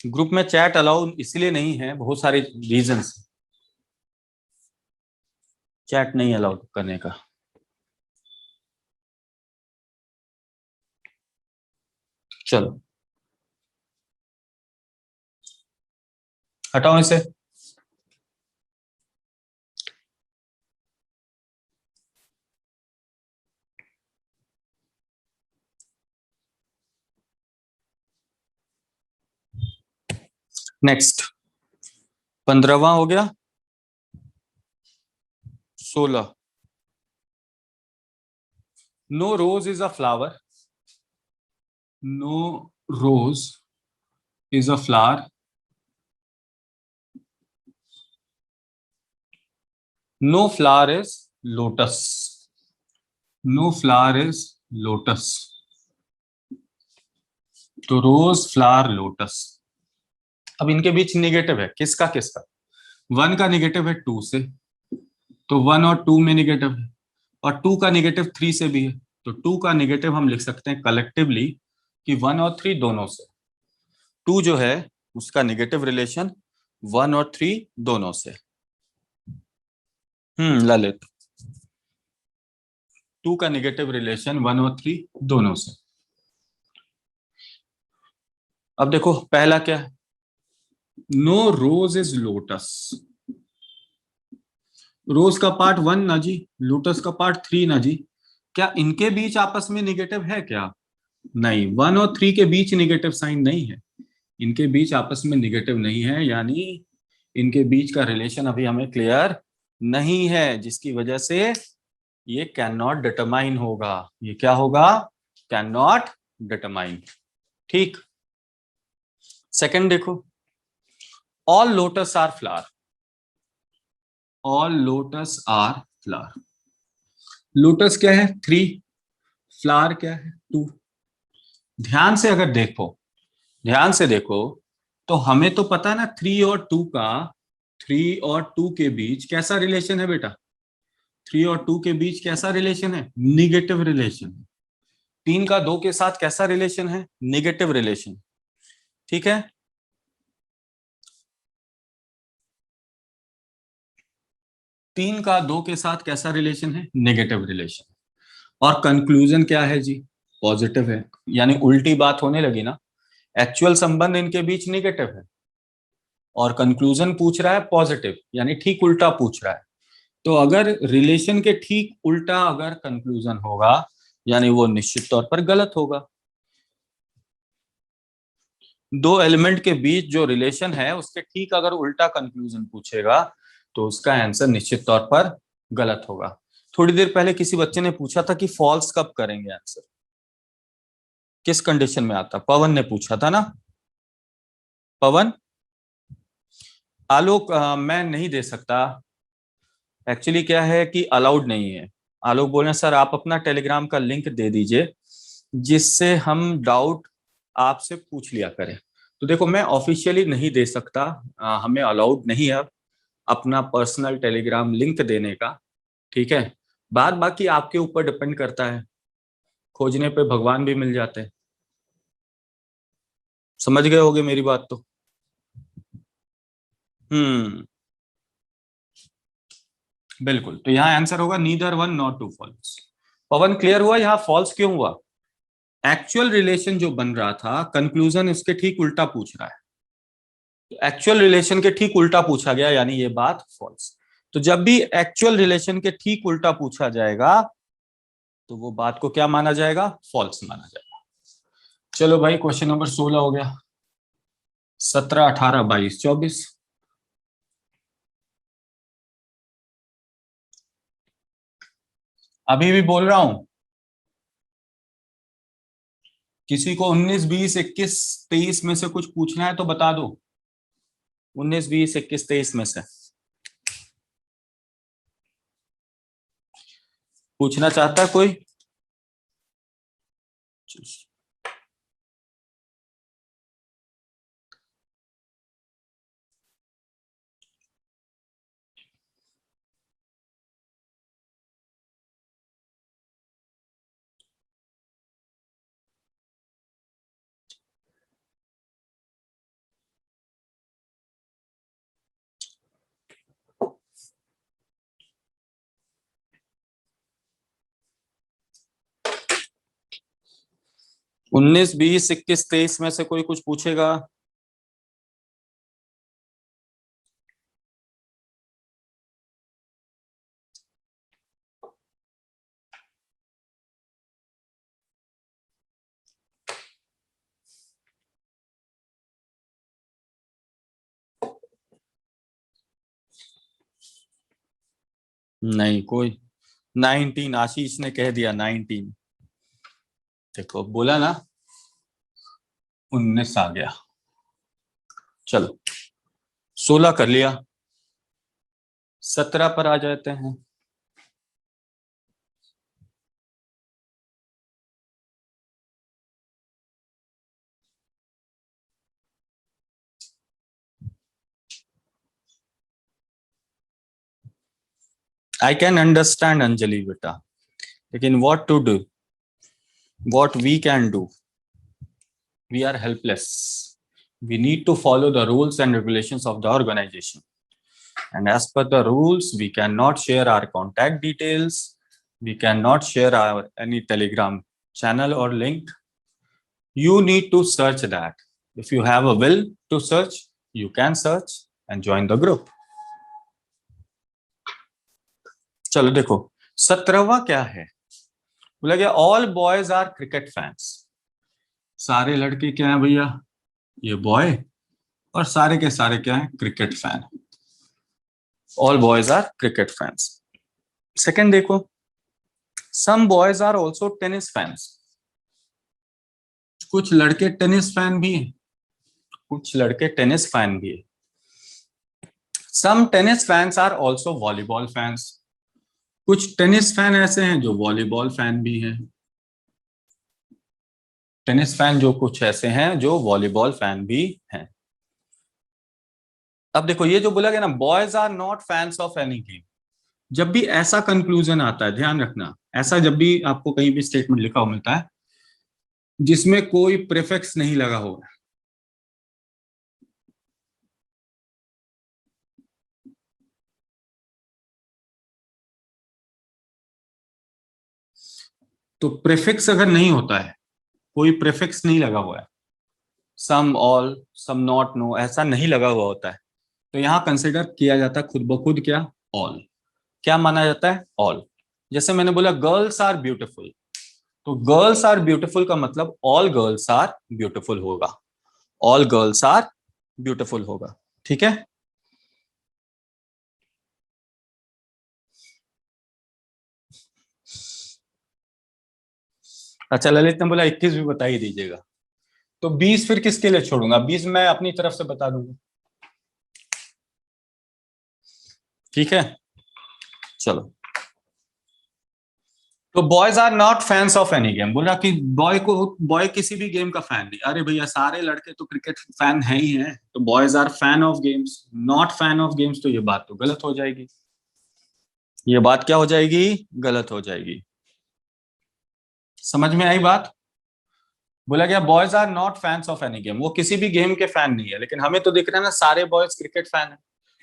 ग्रुप में चैट अलाउ इसलिए नहीं है, बहुत सारे रीजंस। चैट नहीं अलाउ करने का। चलो हटाओ इसे। नेक्स्ट, 15वां हो गया। 16, no rose is a flower. No rose is a flower. No flower is lotus. No flower is lotus. तो रोज फ्लावर लोटस। अब इनके बीच निगेटिव है, किसका किसका? 1 का निगेटिव है 2 से, तो 1 और 2 में निगेटिव है। और 2 का निगेटिव 3 से भी है, तो 2 का निगेटिव हम लिख सकते हैं कलेक्टिवली कि 1 और 3 दोनों से। 2 जो है उसका निगेटिव रिलेशन 1 और 3 दोनों से। ललित, 2 का निगेटिव रिलेशन 1 और 3 दोनों से। अब देखो पहला क्या है? No rose is lotus. Rose का पार्ट 1 ना जी, लोटस का पार्ट 3 ना जी। क्या इनके बीच आपस में निगेटिव है क्या? नहीं, 1 और 3 के बीच निगेटिव साइन नहीं है। इनके बीच आपस में निगेटिव नहीं है, यानी इनके बीच का रिलेशन अभी हमें क्लियर नहीं है, जिसकी वजह से ये कैन नॉट डिटरमाइन होगा। ये क्या होगा? Can not determine. ठीक। सेकंड देखो, all lotus are flower. All lotus are flower. Lotus क्या है? 3। फ्लावर क्या है? 2। ध्यान से अगर देखो, ध्यान से देखो, तो हमें तो पता है ना 3 और 2 के बीच कैसा रिलेशन है बेटा? 3 और 2 के बीच कैसा रिलेशन है? Negative relation. 3 का 2 के साथ कैसा रिलेशन है? Negative relation. ठीक है। 3 का 2 के साथ कैसा रिलेशन है? Negative relation. और कंक्लूजन क्या है जी? पॉजिटिव है। यानी उल्टी बात होने लगी ना, एक्चुअल संबंध इनके बीच नेगेटिव है और कंक्लूजन पूछ रहा है पॉजिटिव, यानी ठीक उल्टा पूछ रहा है। तो अगर रिलेशन के ठीक उल्टा अगर कंक्लूजन होगा, यानी वो निश्चित तौर पर गलत होगा। दो एलिमेंट के बीच जो रिलेशन है उसके ठीक अगर उल्टा कंक्लूजन पूछेगा तो उसका आंसर निश्चित तौर पर गलत होगा। थोड़ी देर पहले किसी बच्चे ने पूछा था कि फॉल्स कब करेंगे आंसर, किस कंडीशन में आता? पवन ने पूछा था ना। पवन, आलोक मैं नहीं दे सकता। एक्चुअली क्या है कि अलाउड नहीं है। आलोक बोले सर आप अपना टेलीग्राम का लिंक दे दीजिए जिससे हम डाउट आपसे पूछ लिया करें। तो देखो मैं ऑफिशियली नहीं दे सकता, हमें अलाउड नहीं है अपना पर्सनल टेलीग्राम लिंक देने का। ठीक है, बात बाकी आपके ऊपर डिपेंड करता है, खोजने पे भगवान भी मिल जाते हैं। समझ गए होगे मेरी बात तो। हम्म, बिल्कुल। तो यहाँ आंसर होगा neither one not two follows. Pavan clear हुआ यहाँ फॉल्स क्यों हुआ? एक्चुअल रिलेशन जो बन रहा था कंक्लूजन उसके ठीक उल्टा पूछ रहा है। एक्चुअल रिलेशन के ठीक उल्टा पूछा गया, यानी ये बात फॉल्स। तो जब भी एक्चुअल रिलेशन के ठीक उल्टा पूछा जाएगा तो वो बात को क्या माना जाएगा? फॉल्स माना जाएगा। चलो भाई, क्वेश्चन नंबर 16 हो गया। 17, 18, 22, 24। अभी भी बोल रहा हूं, किसी को 19, 20, 21, 23 में से कुछ पूछना है तो बता दो। 19, 20, 21, 23 में से पूछना चाहता है कोई? 19, 20, 21, 23 में से कोई कुछ पूछेगा? नहीं कोई। 19, आशीष ने कह दिया 19। देखो बोला ना, 19 आ गया। चलो 16 कर लिया, 17 पर आ जाते हैं। आई कैन अंडरस्टैंड अंजलि बेटा, लेकिन what to do, what we can do? We are helpless. We need to follow the rules and regulations of the organization. And as per the rules, we cannot share our contact details. We cannot share our any Telegram channel or link. You need to search that. If you have a will to search, you can search and join the group. चलो देखो 17वां क्या है, बोला गया all boys are cricket fans. सारे लड़के क्या हैं भैया, ये बॉय, और सारे के सारे क्या हैं, cricket fan. All boys are cricket fans. Second देखो, some boys are also tennis fans. कुछ लड़के टेनिस फैन भी हैं, कुछ लड़के टेनिस फैन भी है। Some tennis fans are also volleyball fans. कुछ टेनिस फैन ऐसे हैं जो वॉलीबॉल फैन भी हैं। टेनिस फैन जो कुछ ऐसे हैं जो वॉलीबॉल फैन भी हैं। अब देखो ये जो बोला गया ना, boys are not fans of any game, जब भी ऐसा कंक्लूजन आता है, ध्यान रखना, ऐसा जब भी आपको कहीं भी स्टेटमेंट लिखा हुआ मिलता है जिसमें कोई प्रीफिक्स नहीं लगा होगा, तो प्रीफिक्स अगर नहीं होता है, कोई प्रीफिक्स नहीं लगा हुआ है, some all some not no ऐसा नहीं लगा हुआ होता है, तो यहां कंसिडर किया जाता है खुद ब खुद क्या, ऑल। क्या माना जाता है, ऑल। जैसे मैंने बोला गर्ल्स आर ब्यूटीफुल, तो गर्ल्स आर ब्यूटीफुल का मतलब ऑल गर्ल्स आर ब्यूटीफुल होगा, ऑल गर्ल्स आर ब्यूटीफुल होगा। ठीक है। अच्छा ललित ने बोला 21 भी बता ही दीजिएगा, तो 20 फिर किसके लिए छोड़ूंगा, 20 मैं अपनी तरफ से बता दूंगा। ठीक है। चलो, तो boys are not fans of any game, बोला कि बॉय किसी भी गेम का फैन नहीं। अरे भैया सारे लड़के तो क्रिकेट फैन है ही हैं, तो boys are fan of games, not fan of games, तो ये बात तो गलत हो जाएगी। ये बात क्या हो जाएगी, गलत हो जाएगी। समझ में आई बात। बोला गया boys are not fans of any game, वो किसी भी गेम के फैन नहीं है, लेकिन हमें तो दिख रहा है ना सारे बॉयज क्रिकेट फैन है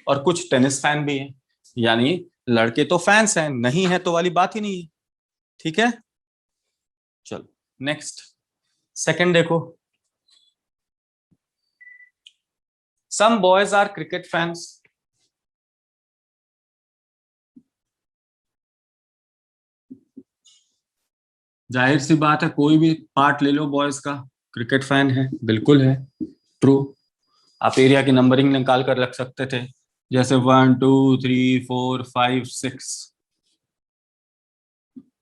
और कुछ टेनिस फैन भी हैं, यानी लड़के तो फैंस हैं, नहीं है तो वाली बात ही नहीं है। ठीक है। चलो नेक्स्ट, सेकंड देखो, some boys are cricket fans. जाहिर सी बात है, कोई भी पार्ट ले लो बॉयज का, क्रिकेट फैन है, बिल्कुल है, ट्रू। आप एरिया की नंबरिंग निकाल कर रख सकते थे, जैसे 1 2 3 4 5 6,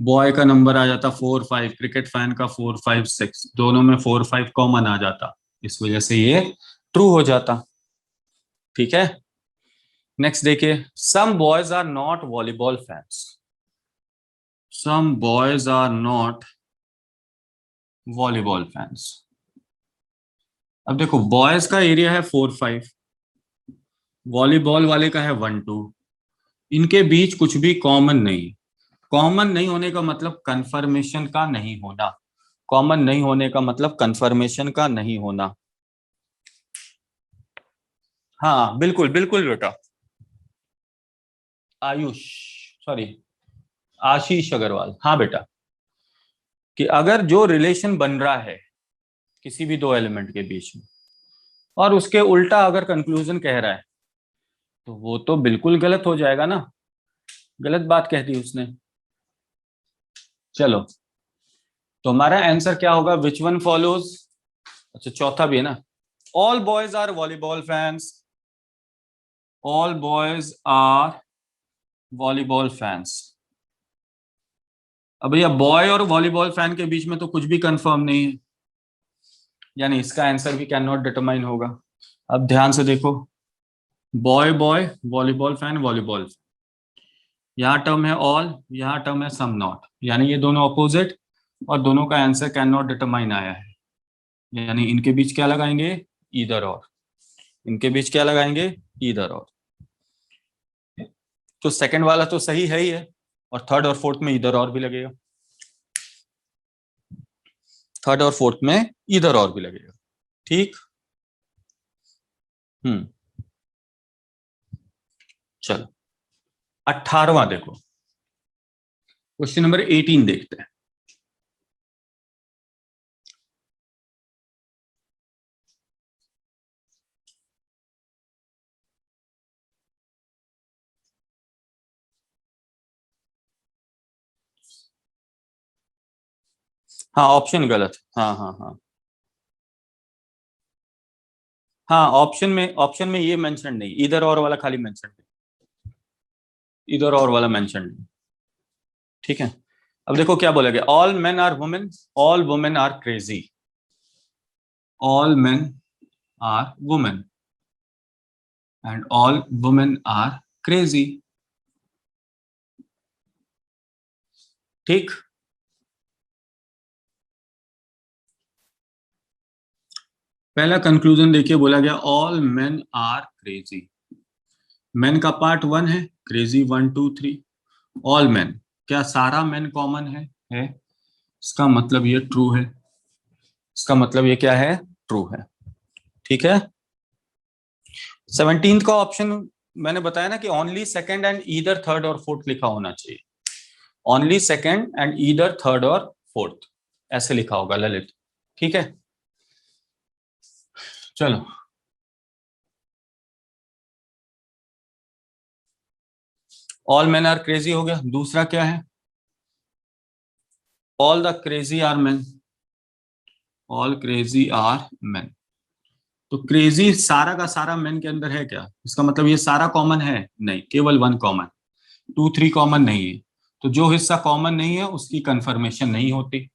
बॉय का नंबर आ जाता 4 5, क्रिकेट फैन का 4 5 6, दोनों में 4 5 कॉमन आ जाता, इस वजह से ये ट्रू हो जाता। ठीक है। नेक्स्ट देखिए, some boys are not volleyball fans. Some boys are not volleyball fans. अब देखो बॉयज का एरिया है 4 5, वॉलीबॉल वाले का है 1 2, इनके बीच कुछ भी कॉमन नहीं। कॉमन नहीं होने का मतलब कंफर्मेशन का नहीं होना, कॉमन नहीं होने का मतलब कंफर्मेशन का नहीं होना। हाँ बिल्कुल बिल्कुल बेटा, आयुष, सॉरी, आशीष अग्रवाल, हाँ बेटा, कि अगर जो रिलेशन बन रहा है किसी भी दो एलिमेंट के बीच में और उसके उल्टा अगर कंक्लूजन कह रहा है, तो वो तो बिल्कुल गलत हो जाएगा ना, गलत बात कह दी उसने। चलो, तो हमारा आंसर क्या होगा, विच वन फॉलोज। अच्छा चौथा भी है ना, all boys are volleyball fans, all boys are volleyball fans. अब भैया बॉय और वॉलीबॉल फैन के बीच में तो कुछ भी कंफर्म नहीं है, यानी इसका आंसर भी कैन नॉट डिटरमाइन होगा। अब ध्यान से देखो, boy boy, volleyball fan volleyball, यहाँ टर्म है ऑल, यहाँ टर्म है सम नॉट, यानी ये दोनों अपोजिट, और दोनों का आंसर कैन नॉट डिटरमाइन आया है, यानी इनके बीच क्या लगाएंगे, ईदर और, इनके बीच क्या लगाएंगे, ईदर और। तो सेकंड वाला तो सही है ही है, और थर्ड और फोर्थ में ईदर और भी लगेगा, थर्ड और फोर्थ में ईदर और भी लगेगा। ठीक। हम्म। चलो 18वां देखो, क्वेश्चन नंबर 18 देखते हैं। हाँ ऑप्शन गलत है, हाँ हाँ हाँ। हाँ ऑप्शन में ये मेंशन नहीं, इधर और वाला खाली मेंशन नहीं, इधर और वाला मेंशन नहीं। ठीक है। अब देखो क्या बोलेगे, all men are women, all women are crazy, all men are women and all women are crazy. ठीक। पहला कंक्लूजन देखिए, बोला गया all men are crazy. Men का पार्ट वन है, crazy one two three. All men, क्या सारा main common है? इसका मतलब ये ट्रू है, इसका मतलब ये क्या है, ट्रू है। ठीक है। 17th का ऑप्शन मैंने बताया ना कि only second and either third और फोर्थ लिखा होना चाहिए, only second and either third और फोर्थ, ऐसे लिखा होगा ललित। ठीक है। चलो, ऑल मैन आर क्रेजी हो गया। दूसरा क्या है, all the crazy are man, all crazy are man. तो क्रेजी सारा का सारा मैन के अंदर है क्या, इसका मतलब ये सारा कॉमन है नहीं, केवल one common, two three common नहीं है। तो जो हिस्सा कॉमन नहीं है उसकी कंफर्मेशन नहीं होती,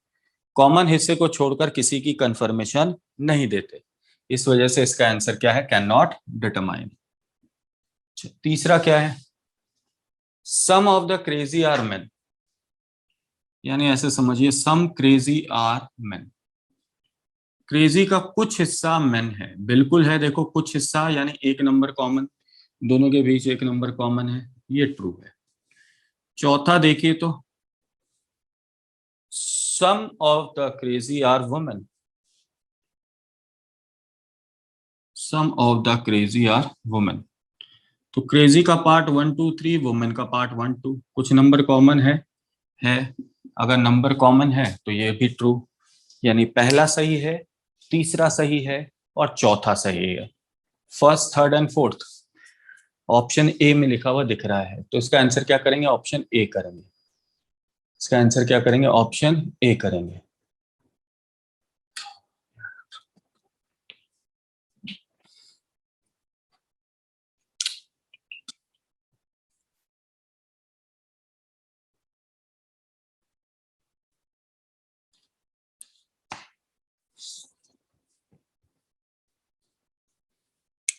कॉमन हिस्से को छोड़कर किसी की कंफर्मेशन नहीं देते, इस वजह से इसका आंसर क्या है, कैन नॉट डिटरमाइन। तीसरा क्या है, some of the crazy are men, यानी ऐसे समझिए some crazy are men, crazy का कुछ हिस्सा मेन है, बिल्कुल है। देखो कुछ हिस्सा यानी एक नंबर कॉमन, दोनों के बीच एक नंबर कॉमन है, ये ट्रू है। चौथा देखिए तो, some of the crazy are women, some of the crazy are women. तो क्रेजी का part one two three, women का पार्ट वन टू, कुछ नंबर कॉमन है। अगर नंबर कॉमन है तो ये भी ट्रू, यानी पहला सही है, तीसरा सही है और चौथा सही है। First third and fourth option A में लिखा हुआ दिख रहा है, तो इसका आंसर क्या करेंगे, ऑप्शन ए करेंगे। इसका आंसर क्या करेंगे, ऑप्शन ए करेंगे।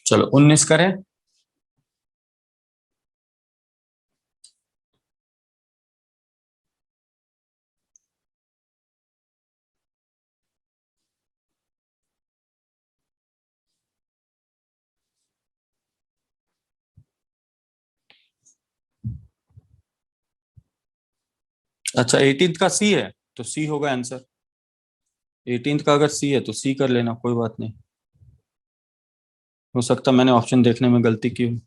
चलो 19 करें। अच्छा 18th का सी है, तो सी होगा आंसर। 18th का अगर सी है तो सी कर लेना, कोई बात नहीं, हो सकता मैंने ऑप्शन देखने में गलती की हो।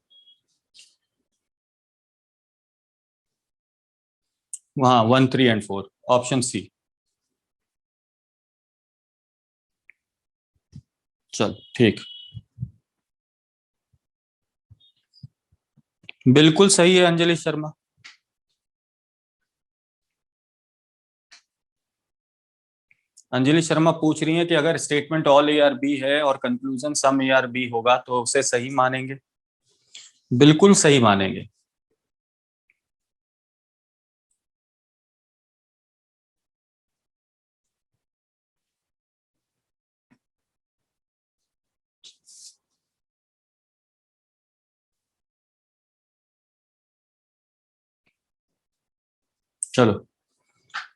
वहाँ 1 3 एंड 4, ऑप्शन सी। चल ठीक, बिल्कुल सही है अंजलि शर्मा। अंजलि शर्मा पूछ रही है कि अगर statement all A are B है और conclusion some A are B होगा तो उसे सही मानेंगे, बिल्कुल सही मानेंगे। चलो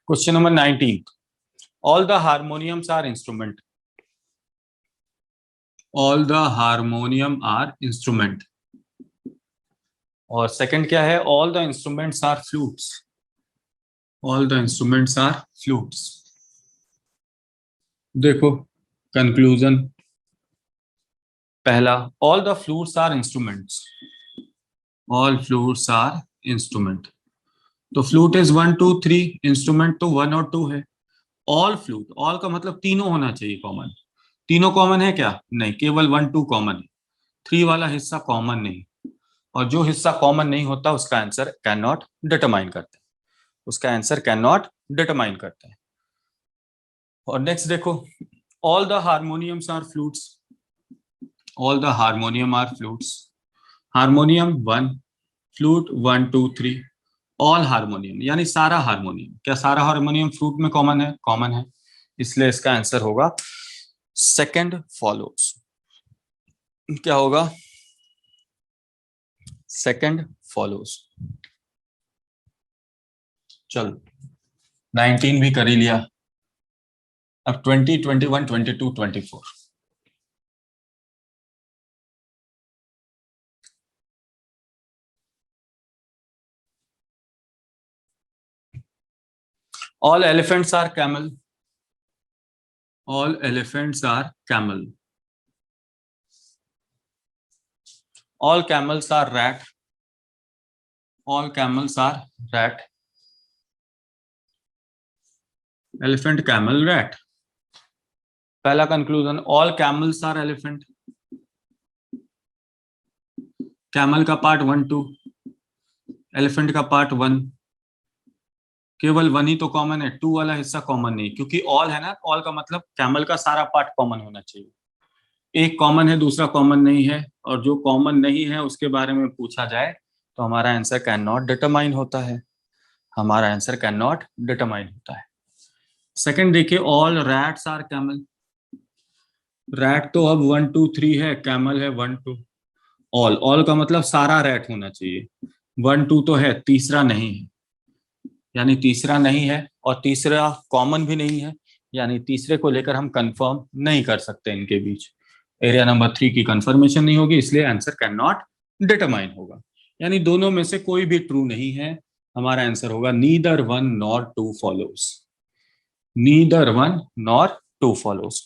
question number 19, all the harmoniums are instrument, all the harmonium are instrument. और सेकंड क्या है, all the instruments are flutes, all the instruments are flutes. देखो कंक्लूजन, पहला all the flutes are instruments, all flutes are instrument. तो flute is one two three, instrument तो one और to है। All flute, all का मतलब तीनों होना चाहिए कॉमन, तीनों कॉमन है क्या, नहीं, केवल वन टू कॉमन है, थ्री वाला हिस्सा कॉमन नहीं। और जो हिस्सा कॉमन नहीं होता उसका आंसर कैन नॉट डिटरमाइन करते हैं, उसका आंसर कैन नॉट डिटरमाइन करते हैं। और नेक्स्ट देखो, all the harmoniums are flutes, all the harmonium are flutes, harmonium 1, flute 1 2 3, all harmonium यानी सारा हारमोनियम। क्या सारा हारमोनियम फ्लूट में कॉमन है? कॉमन है, इसलिए इसका आंसर होगा सेकंड फॉलोज। क्या होगा? Second follows. चलो 19 भी कर ही लिया, अब 20 21 22 24। All elephants are camel. All elephants are camel. All camels are rat. All camels are rat. Elephant, camel, rat. पहला conclusion, all camels are elephant. Camel का पार्ट 1 2, एलिफेंट का पार्ट 1, केवल 1 ही तो कॉमन है, 2 वाला हिस्सा कॉमन नहीं, क्योंकि ऑल है ना, ऑल का मतलब कैमल का सारा पार्ट कॉमन होना चाहिए। एक कॉमन है, दूसरा कॉमन नहीं है, और जो कॉमन नहीं है उसके बारे में पूछा जाए तो हमारा आंसर कैन नॉट डिटरमाइन होता है, हमारा आंसर कैन नॉट डिटरमाइन होता है। सेकंड देखिए, all rats are camel. Rat तो अब 1 2 3 है, कैमल है 1 2। ऑल, ऑल का मतलब सारा रैट होना चाहिए, 1 2 तो है, तीसरा नहीं है, यानी तीसरा नहीं है, और तीसरा कॉमन भी नहीं है, यानी तीसरे को लेकर हम कंफर्म नहीं कर सकते इनके बीच। एरिया नंबर 3 की कंफर्मेशन नहीं होगी, इसलिए आंसर कैन नॉट डिटरमाइन होगा, यानी दोनों में से कोई भी ट्रू नहीं है। हमारा आंसर होगा neither 1 nor 2 follows, neither 1 nor 2 follows.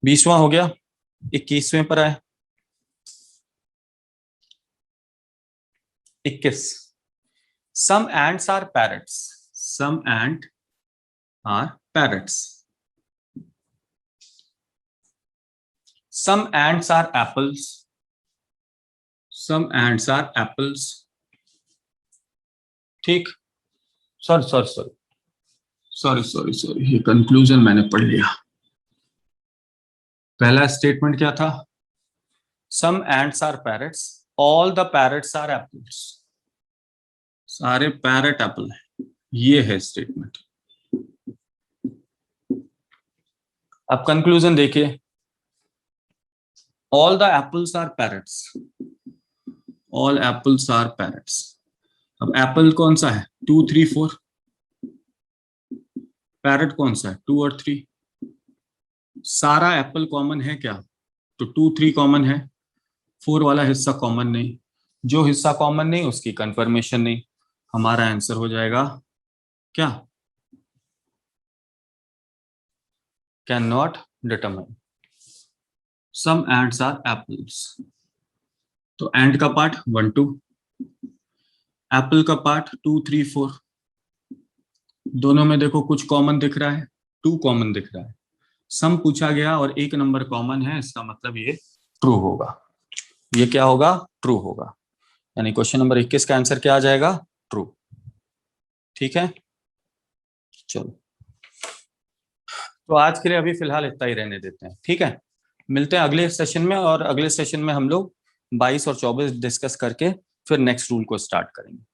20वां हो गया, 21वें पर आए। 21, some ants are parrots, some ant are parrots, some ants are apples, some ants are apples। ठीक, सॉरी, ये कंक्लूजन मैंने पढ़ लिया। पहला स्टेटमेंट क्या था? some ants are parrots, all the parrots are apples, सारे पैरट एप्पल है, ये है स्टेटमेंट। अब कंक्लूजन देखिए, all the apples are parrots, all apples are parrots। अब एप्पल कौन सा है? 2 3 4। पैरट कौन सा है? 2 और 3। सारा एप्पल कॉमन है क्या? तो 2 3 कॉमन है, 4 वाला हिस्सा कॉमन नहीं, जो हिस्सा कॉमन नहीं उसकी कंफर्मेशन नहीं। हमारा आंसर हो जाएगा क्या? Can not determine. Some ends are apples, तो एंड का पार्ट 1 2, एप्पल का पार्ट 2 3 4। दोनों में देखो कुछ कॉमन दिख रहा है, 2 कॉमन दिख रहा है, सम पूछा गया और 1 नंबर कॉमन है, इसका मतलब ये ट्रू होगा। ये क्या होगा? ट्रू होगा, यानी क्वेश्चन नंबर 21 का आंसर क्या आ जाएगा? ट्रू। ठीक है, चलो तो आज के लिए अभी फिलहाल इतना ही रहने देते हैं, ठीक है। मिलते हैं अगले सेशन में, और अगले सेशन में हम लोग 22 और 24 डिस्कस करके फिर नेक्स्ट रूल को स्टार्ट करेंगे।